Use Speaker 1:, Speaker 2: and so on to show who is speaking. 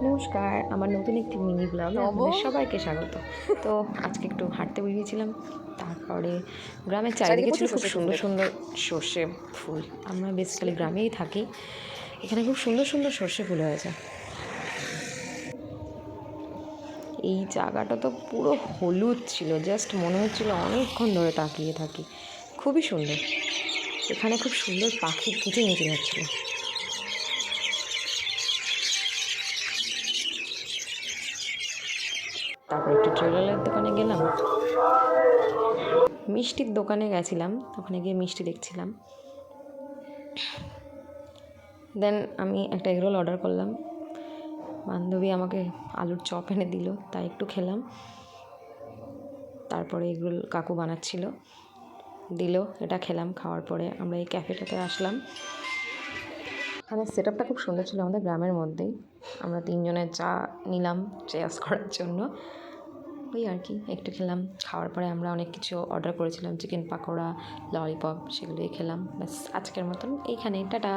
Speaker 1: নমস্কার, আমার নতুন একটি মিনি ব্লগে আপনাদের সবাইকে স্বাগত। তো আজকে একটু হাঁটতে বেরিয়েছিলাম, তারপরে গ্রামের চারিদিকে ছিল খুব সুন্দর সুন্দর সর্ষে ফুল। আমরা বেসিক্যালি গ্রামেই থাকি, এখানে খুব সুন্দর সুন্দর সর্ষে ফুল হয়েছে। এই জায়গাটা তো পুরো হলুদ ছিল, জাস্ট মনে হচ্ছিল অনেকক্ষণ ধরে তাকিয়ে থাকি। খুবই সুন্দর, এখানে খুব সুন্দর পাখির কিচিরমিচির হচ্ছিল। তারপর একটু জুয়েলারির দোকানে গেলাম, মিষ্টির দোকানে গেছিলাম, ওখানে গিয়ে মিষ্টি দেখছিলাম। দেন আমি একটা এগরোল অর্ডার করলাম, বান্ধবী আমাকে আলুর চপ এনে দিল, তাই একটু খেলাম। তারপরে এগরোল কাকু বানাচ্ছিল, দিল, এটা খেলাম। খাওয়ার পরে আমরা এই ক্যাফেটাতে আসলাম। এখানে সেট আপটা খুব সুন্দর ছিল, আমাদের গ্রামের মধ্যেই। আমরা তিনজনের চা নিলাম চেয়ার্স করার জন্য, ওই আর কি একটু খেলাম। খাওয়ার পরে আমরা অনেক কিছু অর্ডার করেছিলাম, চিকেন পাকোড়া, ললিপপ, সেগুলোই খেলাম। ব্যাস আজকের মতন এইখানে, টাটা।